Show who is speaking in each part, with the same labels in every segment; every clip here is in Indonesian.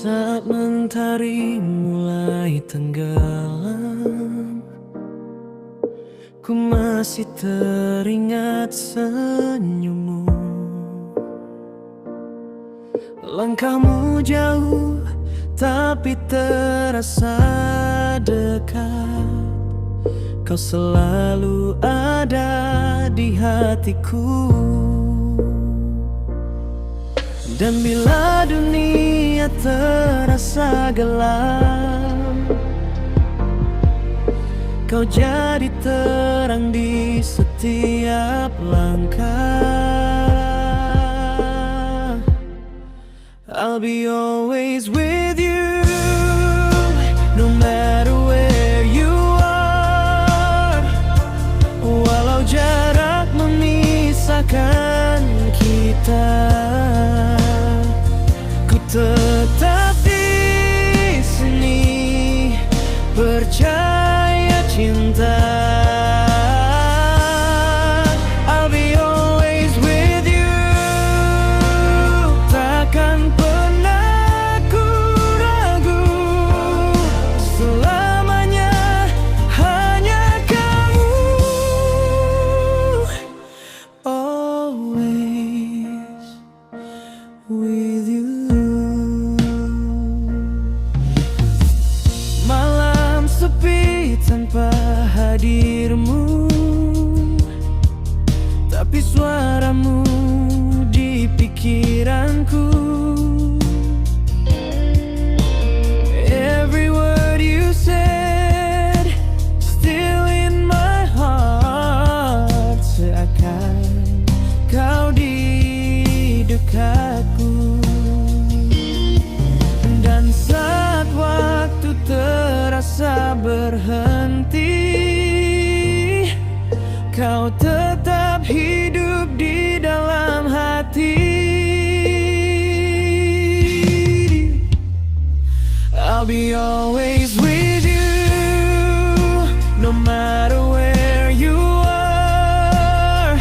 Speaker 1: Saat mentari mulai tenggelam, ku masih teringat senyummu. Langkahmu jauh tapi terasa dekat. Kau selalu ada di hatiku. Dan bila dunia terasa gelap, kau jadi terang di setiap langkah. I'll be always with you, no matter where you are. Walau jarak memisahkan kita, ku tetap di sini, percaya cinta. I'll be always with you, takkan pernah ku ragu. Selamanya hanya kamu, always with you. Malam sepi tanpa hadirmu, tapi suaramu di pikiranku. Every word you said still in my heart, seakan kau di dekatku. Dan saat waktu terasa berhenti, kau tetap hidup di dalam hati. I'll be always with you, no matter where you are.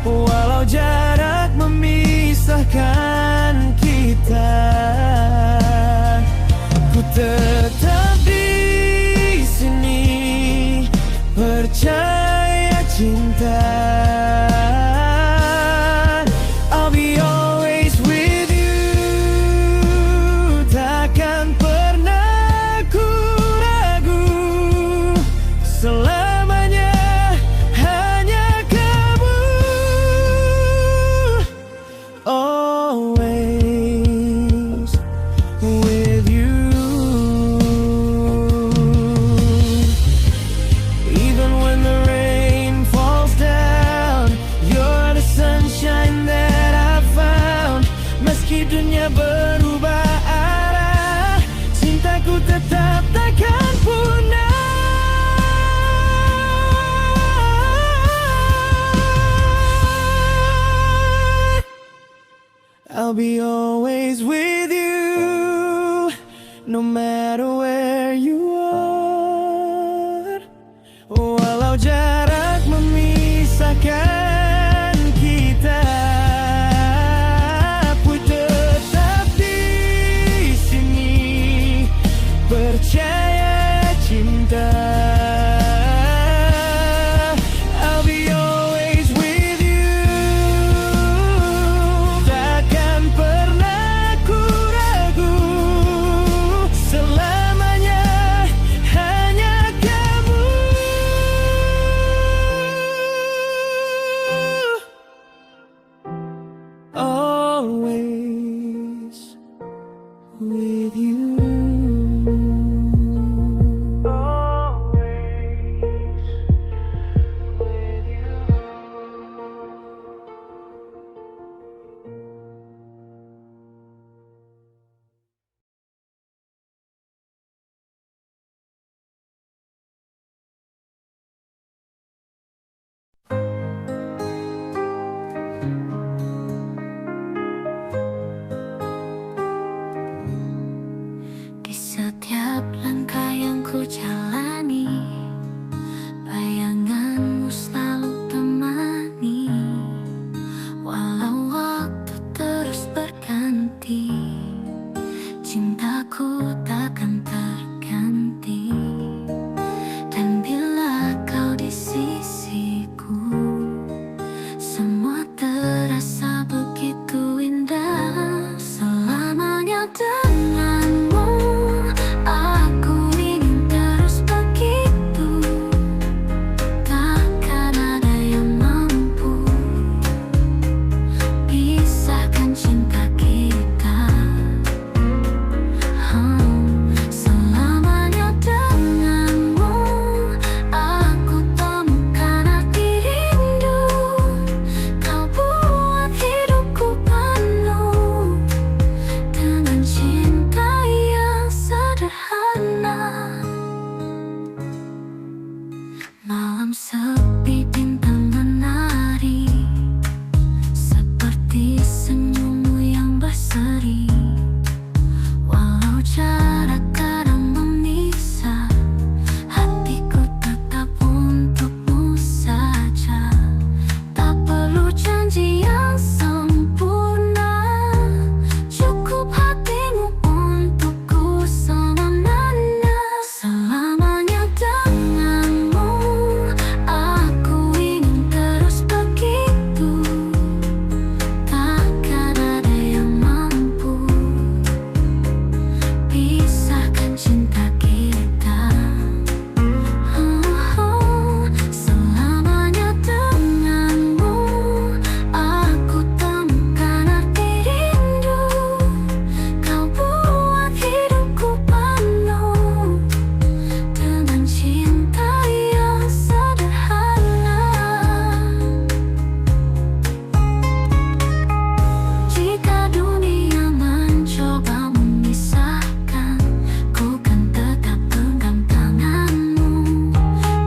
Speaker 1: Walau jarak memisahkan kita, ku tetap di sini, percaya cinta. I'll be always with you, takkan pernah ku ragu. Selamanya hanya kamu, always with you. Even when the rain falls down, you're the sunshine that I found. Meski dunia berubah arah, cintaku tetap takkan punah. I'll be always with you, no matter where you are. Walau jarak memisahkan kita, ku tetap di sini, percaya cinta. I'll be always with you, takkan pernah ku ragu. Selama
Speaker 2: denganmu, aku ingin terus begitu. Takkan ada yang mampu pisahkan cinta kita. Selamanya denganmu, aku temukan arti rindu. Kau buat hidupku penuh dengan cinta yang sederhana. Malam sepi, bintang menari, seperti senyummu yang berseri. Walau jarak kadang memisah, hatiku tetap untukmu saja. Tak perlu janji yang sempurna, cukup hatimu untukku selamanya. Selamanya denganmu, aku ingin terus begitu. Takkan ada yang mampu pisahkan cinta kita. Selamanya denganmu, aku temukan arti rindu. Kau buat hidupku penuh dengan cinta yang sederhana. Jika dunia mencoba memisahkan, ku kan tetap genggam tanganmu.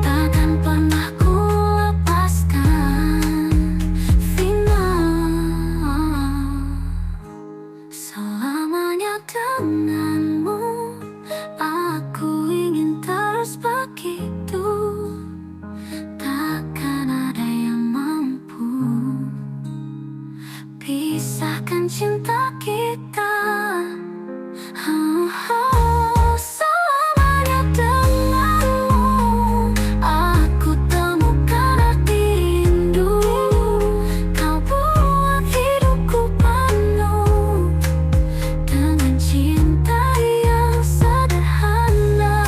Speaker 2: Takkan pernah ku lepaskan. Final. Selamanya denganmu, aku ingin terus begitu. Takkan ada yang mampu pisahkan cinta kita. Selamanya denganmu, aku temukan arti rindu. Kau buat hidupku penuh dengan cinta yang sederhana.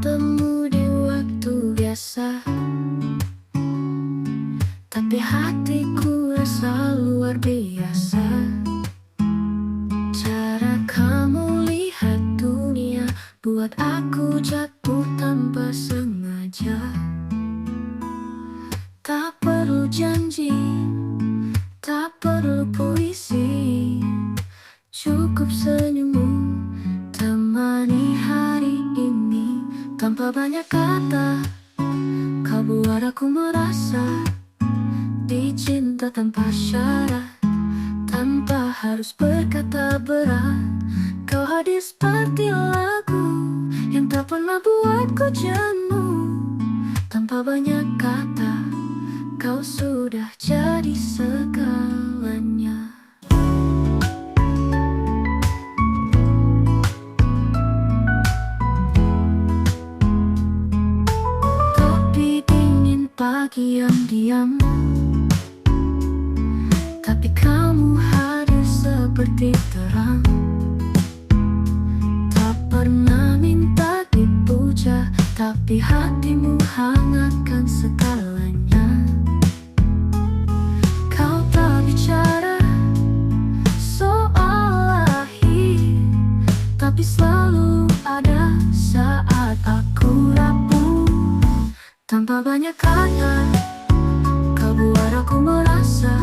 Speaker 2: Ketemu di waktu biasa, tapi hatiku rasa luar biasa. Cara kamu lihat dunia buat aku jatuh tanpa sengaja. Tak perlu janji, tak perlu puisi, cukup senyummu temani hari ini. Tanpa banyak kata, kau buat aku merasa dicinta tanpa syarat. Tanpa harus berkata berat, kau hadir seperti lagu yang tak pernah buatku jenuh. Tanpa banyak kata, kau sudah jadi segalanya. Topi dingin pagi yang diam, tapi kamu hadir seperti terang. Tak pernah minta dipuja, tapi hatimu hangatkan segalanya. Kau tak bicara soal lahir, tapi selalu ada saat aku rapuh. Tanpa banyak kata, kau buat aku merasa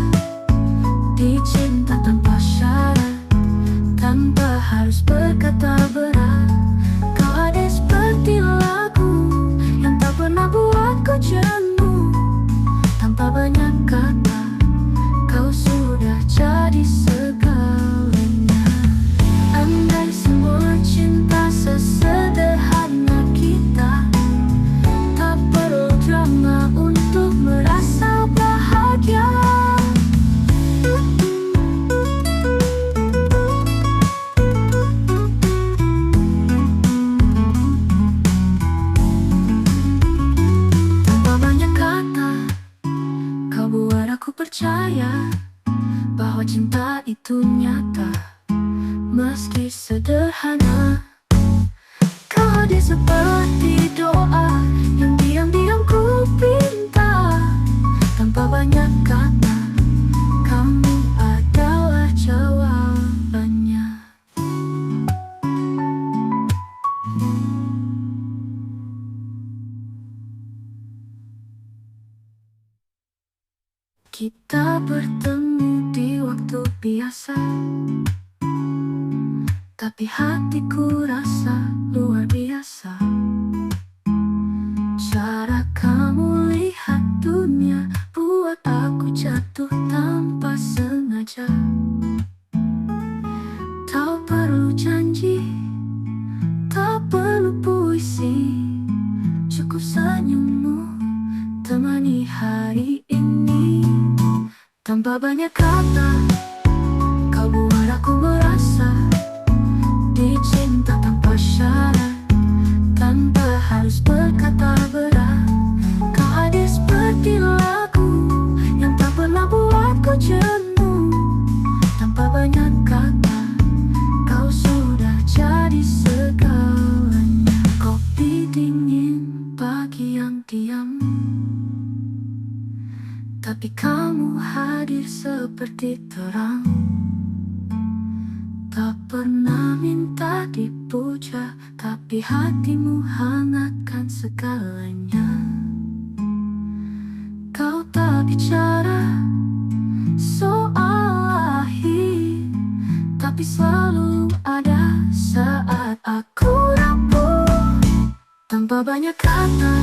Speaker 2: dicinta tanpa harus berkata berat. Kau ada seperti lagu yang tak pernah buatku jenuh. Tanpa banyak kata, kau sudah jadi segalanya. Andai semua cinta sesederhana kita, tak perlu drama untuk merasa bahagia. Tanpa banyak kata, kau buat aku percaya bahwa cinta itu nyata, meski sederhana. Kau hadir seperti doa yang diam-diam ku pinta. Tanpa banyak kata, kamu adalah jawabannya. Kita bertemu di waktu biasa, tapi hatiku rasa luar biasa. Cara kamu lihat dunia buat aku jatuh tanpa sengaja. Tak perlu janji, tak perlu puisi, cukup senyummu temani hari ini. Tanpa banyak kata, kau buat aku merasa dicinta tanpa syarat, tanpa harus berkata berat. Kau hadir seperti lagu yang tak pernah buatku jenuh. Tanpa banyak kata, kau sudah jadi segalanya. Kopi dingin, pagi yang diam, tapi kamu hadir seperti terang. Tak pernah minta dipuja, tapi hatimu hangatkan segalanya. Kau tak bicara soal akhir, tapi selalu ada saat aku rapuh. Tanpa banyak kata,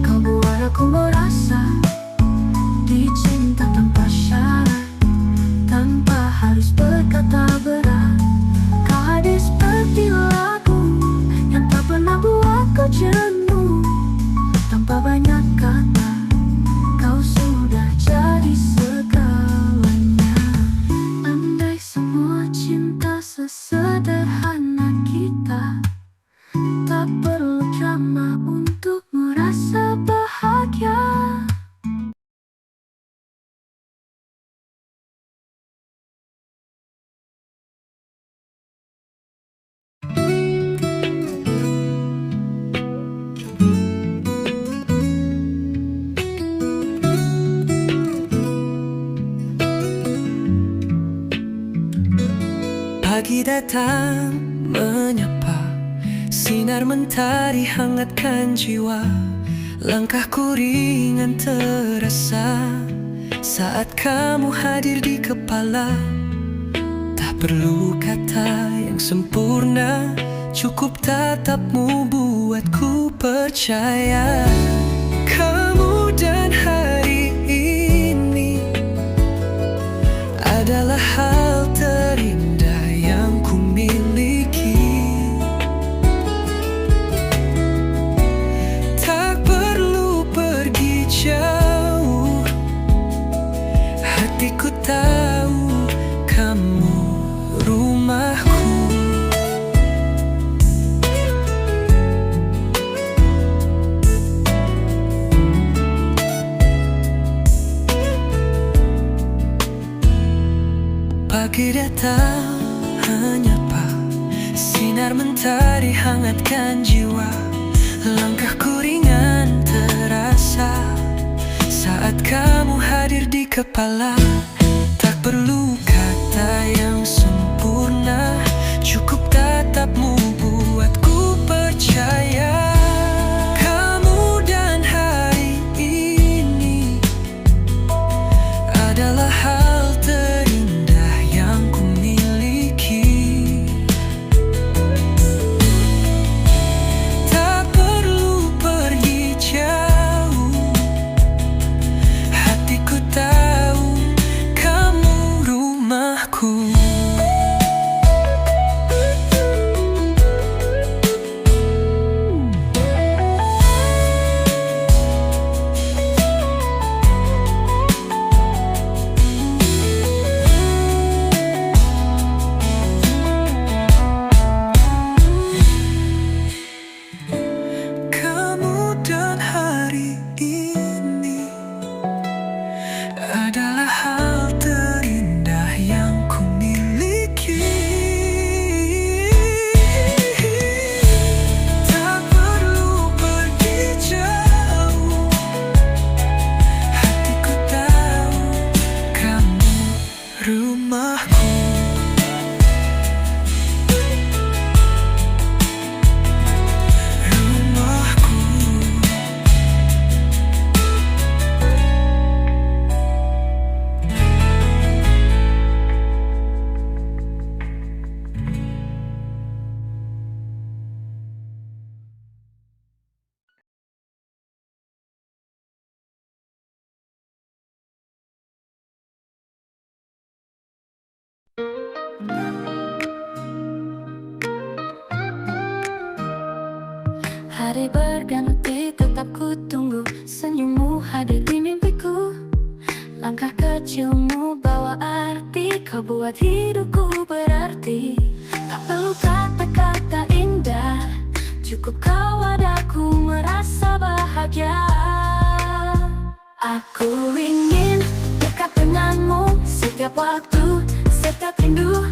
Speaker 2: kau buat aku merasa dicinta tanpa syarat, tanpa harus berkata berat. Kau hadir seperti lagu yang tak pernah buatku jenuh. Tanpa banyak kata, kau sudah jadi segalanya. Andai semua cinta sesederhana kita, tak perlu drama untuk merasa bahagia.
Speaker 1: Pagi datang menyapa, sinar mentari hangatkan jiwa. Langkahku ringan terasa saat kamu hadir di kepala. Tak perlu kata yang sempurna, cukup tatapmu buatku percaya. Kamu dan hari ini adalah hal terindah yang ku miliki. Tak perlu pergi jauh, hatiku tahu kamu rumahku. Pagi datang menyapa, sinar mentari hangatkan jiwa. Langkahku ringan terasa saat kamu hadir di kepala. Tak perlu kata yang sempurna, cukup tatapmu buatku percaya. Kamu dan hari ini adalah hal terindah yang ku miliki. rumahku. Kemudian hari ini adalah hal terindah yang ku miliki. Tak perlu pergi jauh, hatiku tahu kamu rumahku.
Speaker 2: Hari berganti tetap ku tunggu senyummu hadir di mimpiku. Langkah kecilmu bawa arti, kau buat hidupku berarti. Tak perlu kata-kata indah, cukup kau adaku merasa bahagia. Aku ingin dekat denganmu setiap waktu, setiap rindu.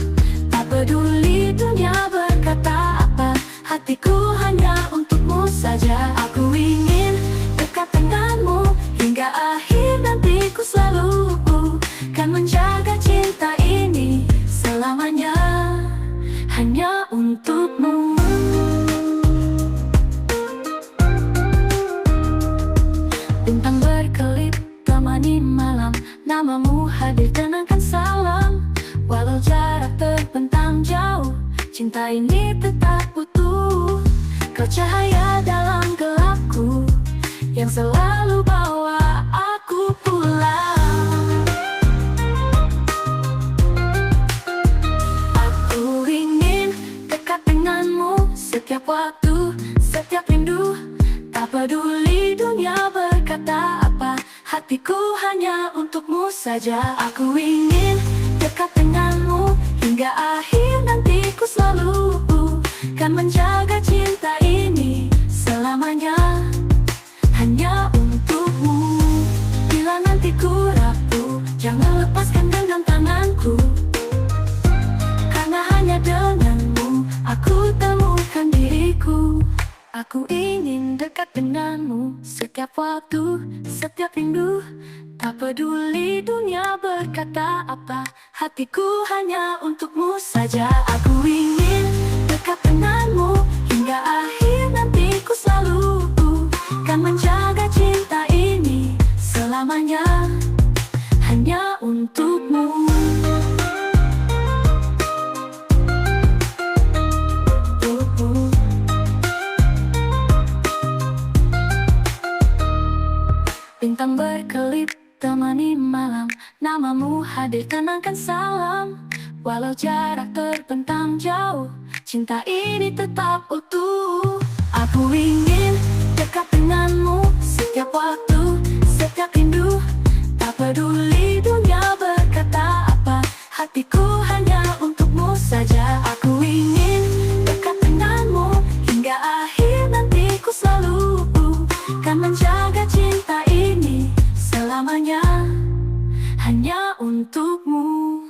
Speaker 2: Tak peduli dunia berkata apa, hatiku hanya untukmu saja. Aku ingin dekat denganmu hingga akhir nantiku selalu kan menjaga cinta ini selamanya hanya untukmu. Bintang berkelip temani malam, namamu hadir tenangkan salam. Walau jarak terbentang jauh, cinta ini tetap utuh. Kau cahaya dalam gelapku yang selalu bawa aku pulang. Aku ingin dekat denganmu setiap waktu, setiap rindu. Tak peduli dunia berkata apa, hatiku hanya untukmu saja. Aku ingin dekat denganmu hingga akhir nantiku selalu kan menjaga cinta ini selamanya hanya untukmu. Bila nanti ku rapuh, jangan lepaskan genggam tanganku, karena hanya denganmu aku temukan diriku. Aku ingin dekat denganmu setiap waktu, setiap rindu. Tak peduli dunia berkata apa, hatiku hanya untukmu saja. Aku ingin dekat denganmu hingga akhir nantiku selalu kan menjaga cinta ini selamanya hanya untukmu. Bintang berkelip temani malam, namamu hadir tenangkan salam. Walau jarak terbentang jauh, cinta ini tetap utuh. Aku ingin dekat denganmu setiap waktu, setiap rindu. Tak peduli dunia berkata apa, hatiku hanya untukmu saja. Aku ingin dekat denganmu hingga akhir nantiku selalu kan menjaga cinta ini selamanya hanya untukmu.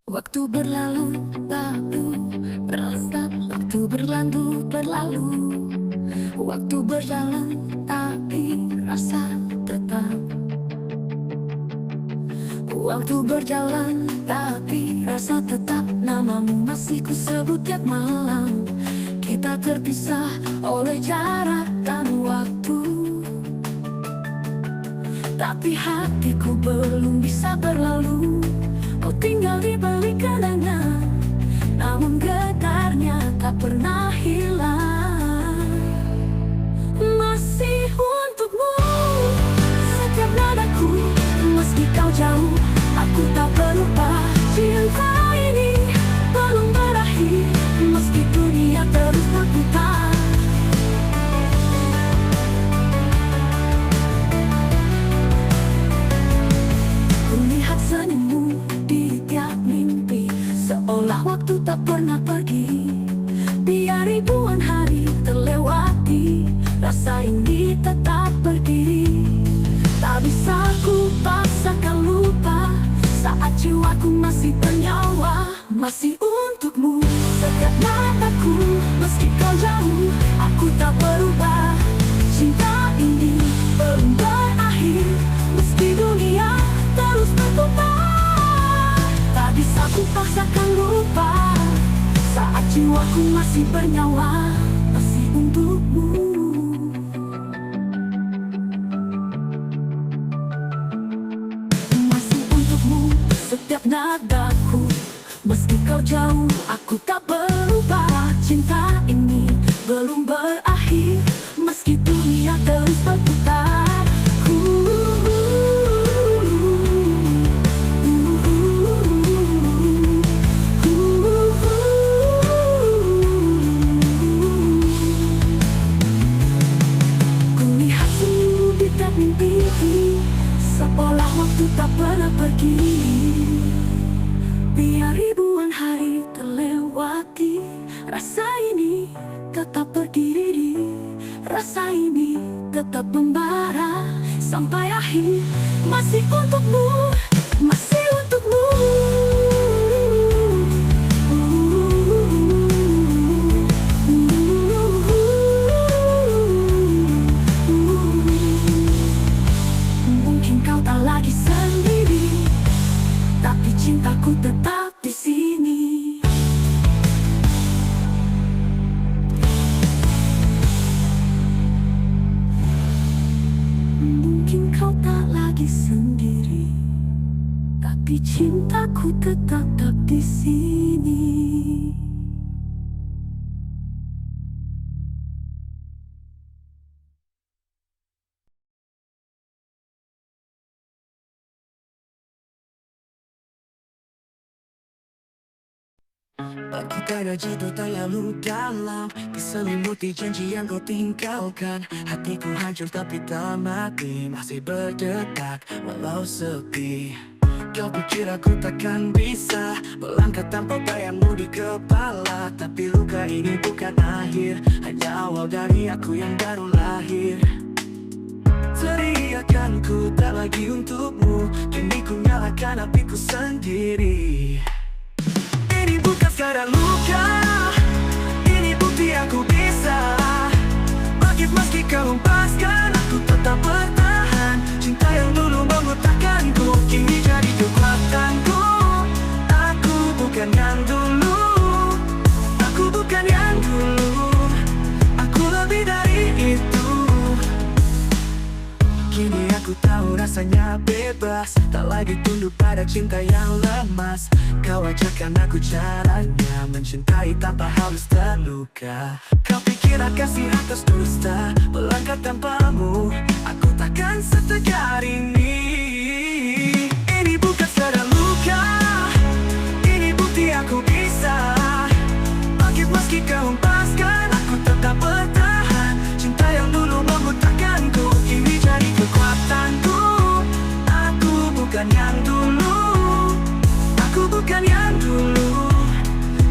Speaker 2: Waktu berlalu, waktu berlalu, berlalu. Waktu berjalan, tapi rasa tetap. Waktu berjalan, tapi rasa tetap. Namamu masih ku sebut tiap malam. Kita terpisah oleh jarak dan waktu. Tapi hatiku belum bisa berlalu. Kau tinggal di balik kenangan, namun getarnya tak pernah hilang. Masih untukmu setiap nadaku, meski kau jauh, aku tak berubah. Cinta ini belum berakhir, meski dunia terus berputar. Kulihat senyummu di tiap mimpi, seolah waktu tak pernah pergi. Biar ribuan hari terlewati, rasa ini tetap berdiri. Tak bisa ku paksakan lupa, saat jiwaku masih bernyawa. Masih untukmu setiap mataku, meski kau jauh, aku tak berubah. Cinta ini belum berakhir, meski dunia terus berputar. Tak bisa ku paksakan lupa, saat jiwaku masih bernyawa. Masih untukmu. Masih untukmu setiap nadaku, meski kau jauh, aku tak berubah. Cinta ini belum berakhir, meski dunia terus berputar. Seolah waktu tak pernah pergi. Biar ribuan hari terlewati, rasa ini tetap berdiri. Rasa ini tetap membara sampai akhir. Masih untukmu, masih untukmu. Lagi sendiri, tapi cintaku tetap di sini. Mungkin kau tak lagi sendiri, tapi cintaku tetap di sini.
Speaker 1: Aku tiada jatuh terlalu dalam, diselimuti janji yang kau tinggalkan. Hatiku hancur tapi tak mati, masih berdetak walau sepi. Kau pikir aku takkan bisa melangkah tanpa bayangmu di kepala. Tapi luka ini bukan akhir, hanya awal dari aku yang baru lahir. Teriakan ku tak lagi untukmu, kini ku nyalakan apiku sendiri. Ini bukan sekadar luka, ini bukti aku bisa bangkit meski kau hempaskan. Aku tetap bertahan, cinta yang dulu membutakanku kini jadi kekuatanku. Aku bukan yang dulu, aku bukan yang dulu, aku lebih dari itu. Kini aku tahu rasanya bebas, tak lagi tunduk pada cinta yang lemas. Kau ajarkan aku caranya mencintai tanpa harus terluka. Kau pikir kasih atas dusta, melangkah tanpamu aku takkan setegar ini. Ini bukan sekadar luka, ini bukti aku bisa bangkit meski kau hempaskan. Aku tetap bertahan, cinta yang dulu membutakanku kini jadi kekuatanku. Aku bukan yang dulu, aku bukan yang dulu,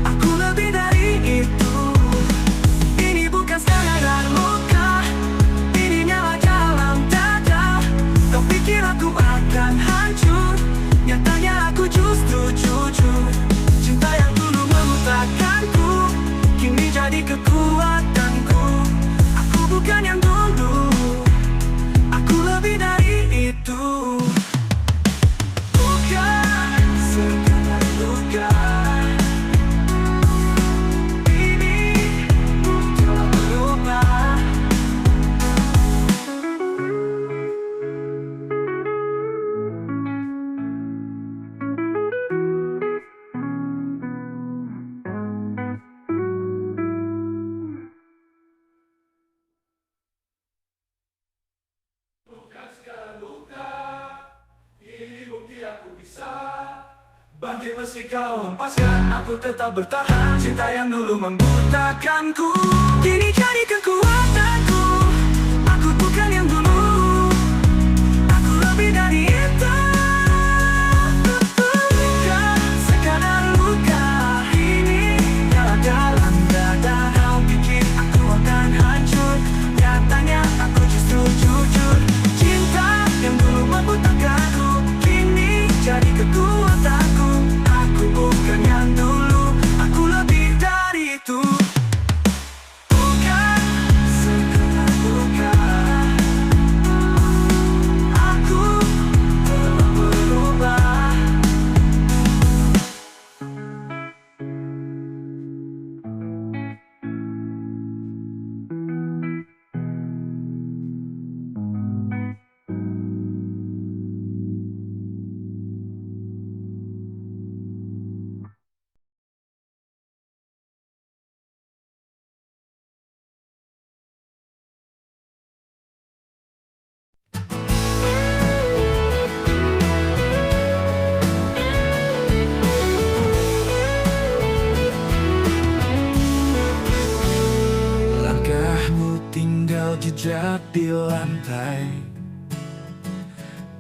Speaker 1: aku lebih dari itu. Ini bukan sekadar luka, ini Bangkit meski kau hempaskan, aku tetap bertahan. Cinta yang dulu membutakanku kini jadi kekuatanku. Aku bukan yang dulu, aku lebih dari itu. Luka, sekadar luka ini nyala dalam dada. Kau pikir aku akan hancur, nyatanya aku justru jujur. Cinta yang dulu membutakanku kini jadi kekuatanku. Aku bukan yang dulu, aku lebih dari itu. Bukan sekedar luka, aku telah berubah. Langkahmu tinggal jejak di lantai,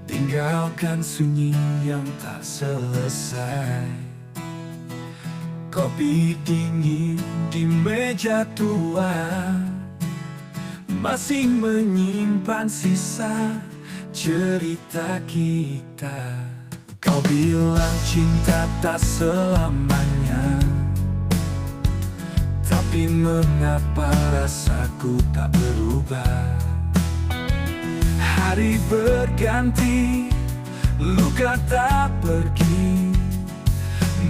Speaker 1: tinggalkan sunyi yang tak selesai. Kopi dingin di meja tua masih menyimpan sisa cerita kita. Kau bilang cinta tak selamanya, tapi mengapa rasaku tak berubah? Hari berganti, luka tak pergi,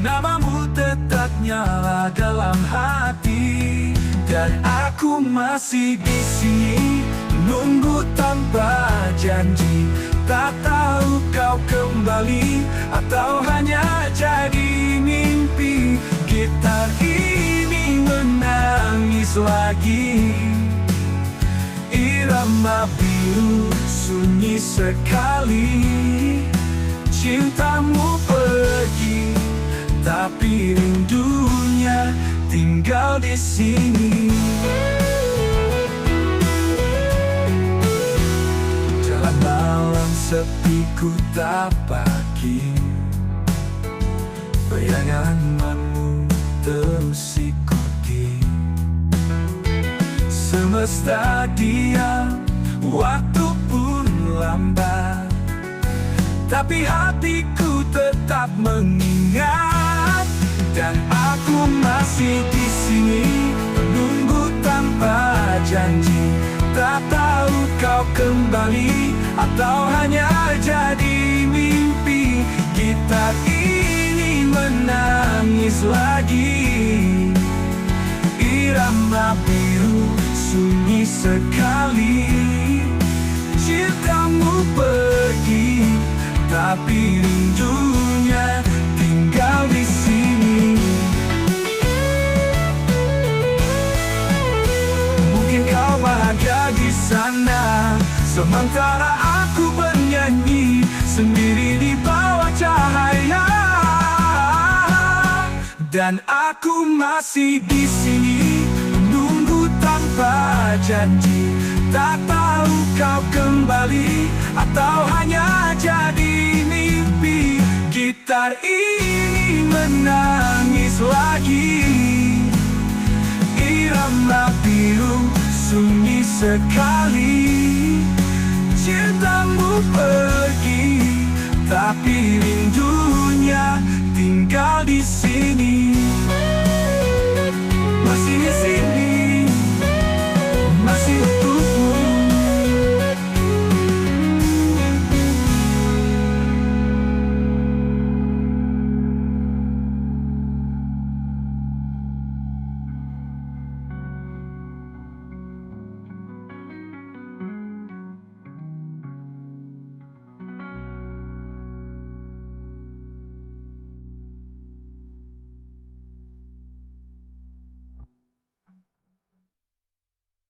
Speaker 1: namamu tetap nyala dalam hati. Dan aku masih di sini, nunggu tanpa janji. Tak tahu kau kembali atau hanya jadi mimpi. Gitar ini menangis lagi, irama biru sunyi sekali. Cintamu pergi, tapi rindunya tinggal di sini. Jalan malam sepi ku tapaki, bayanganmu terus ikuti. Semesta diam, waktu pun lambat, tapi hatiku tetap mengingat. Dan aku masih di sini, menunggu tanpa janji. Tak tahu kau kembali atau hanya jadi mimpi. Gitar ini menangis lagi, irama biru sunyi sekali. Cintamu pergi, tapi rindunya tinggal di sini. Mungkin kau bahagia di sana, sementara aku bernyanyi sendiri di bawah cahaya. Dan aku masih di sini, menunggu tanpa janji. Tak tahu kau kembali atau hanya jadi mimpi. Gitar ini menangis lagi, irama biru sunyi sekali. Cintamu pergi, tapi rindunya tinggal di sini.